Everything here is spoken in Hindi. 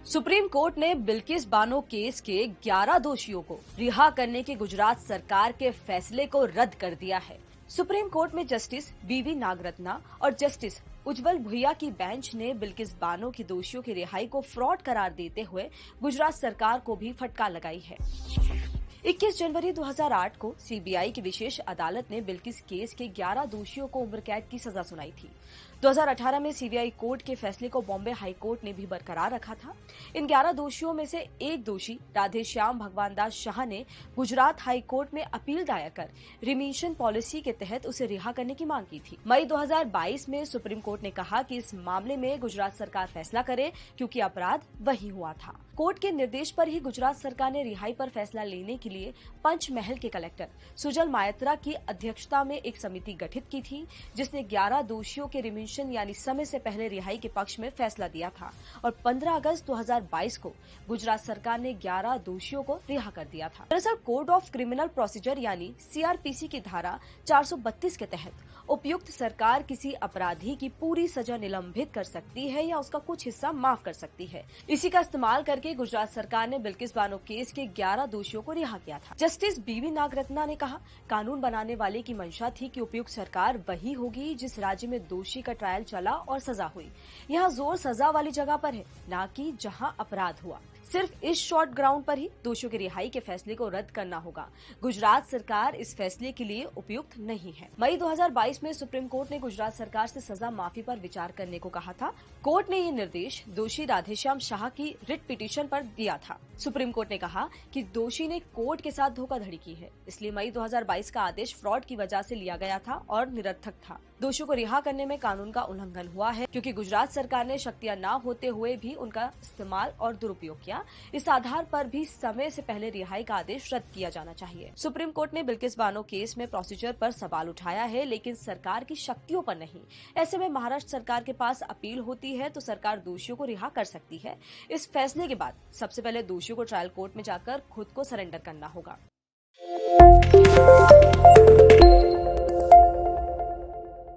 सुप्रीम कोर्ट ने बिल्किस बानो केस के 11 दोषियों को रिहा करने के गुजरात सरकार के फैसले को रद्द कर दिया है। सुप्रीम कोर्ट में जस्टिस बीवी नागरत्ना और जस्टिस उज्जवल भुइया की बेंच ने बिल्किस बानो की दोषियों की रिहाई को फ्रॉड करार देते हुए गुजरात सरकार को भी फटकार लगाई है। 21 जनवरी 2008 को सीबीआई की विशेष अदालत ने बिल्किस केस के 11 दोषियों को उम्र कैद की सजा सुनाई थी। 2018 में सीबीआई कोर्ट के फैसले को बॉम्बे हाई कोर्ट ने भी बरकरार रखा था। इन 11 दोषियों में से एक दोषी राधेश्याम भगवान दास शाह ने गुजरात हाई कोर्ट में अपील दायर कर रिमिशन पॉलिसी के तहत उसे रिहा करने की मांग की थी। मई 2022 में सुप्रीम कोर्ट ने कहा कि इस मामले में गुजरात सरकार फैसला करे क्योंकि अपराध वही हुआ था। कोर्ट के निर्देश पर ही गुजरात सरकार ने रिहाई पर फैसला लेने के लिए पंचमहल के कलेक्टर सुजल मायत्रा की अध्यक्षता में एक समिति गठित की थी, जिसने 11 दोषियों के रिमिशन यानी समय से पहले रिहाई के पक्ष में फैसला दिया था और 15 अगस्त 2022 को गुजरात सरकार ने 11 दोषियों को रिहा कर दिया था। दरअसल कोड ऑफ क्रिमिनल प्रोसीजर यानी सीआरपीसी की धारा 432 के तहत उपयुक्त सरकार किसी अपराधी की पूरी सजा निलंबित कर सकती है या उसका कुछ हिस्सा माफ कर सकती है। इसी का इस्तेमाल करके गुजरात सरकार ने बिल्किस बानो केस के 11 दोषियों को रिहा किया था। जस्टिस बीवी नागरत्ना ने कहा, कानून बनाने वाले की मंशा थी कि उपयुक्त सरकार वही होगी जिस राज्य में दोषी का ट्रायल चला और सजा हुई। यहाँ जोर सजा वाली जगह पर है, न कि जहाँ अपराध हुआ। सिर्फ इस शॉर्ट ग्राउंड पर ही दोषियों की रिहाई के फैसले को रद्द करना होगा। गुजरात सरकार इस फैसले के लिए उपयुक्त नहीं है। मई 2022 में सुप्रीम कोर्ट ने गुजरात सरकार से सजा माफी पर विचार करने को कहा था। कोर्ट ने ये निर्देश दोषी राधेश्याम शाह की रिट पिटीशन पर दिया था। सुप्रीम कोर्ट ने कहा कि दोषी ने कोर्ट के साथ धोखाधड़ी की है, इसलिए मई 2022 का आदेश फ्रॉड की वजह से लिया गया था और निरर्थक था। दोषियों को रिहा करने में कानून का उल्लंघन हुआ है क्योंकि गुजरात सरकार ने शक्तियां न होते हुए भी उनका इस्तेमाल और दुरुपयोग किया। इस आधार पर भी समय से पहले रिहाई का आदेश रद्द किया जाना चाहिए। सुप्रीम कोर्ट ने बिल्किस बानो केस में प्रोसीजर पर सवाल उठाया है, लेकिन सरकार की शक्तियों पर नहीं। ऐसे में महाराष्ट्र सरकार के पास अपील होती है तो सरकार दोषियों को रिहा कर सकती है। इस फैसले के बाद सबसे पहले दोषियों को ट्रायल कोर्ट में जाकर खुद को सरेंडर करना होगा।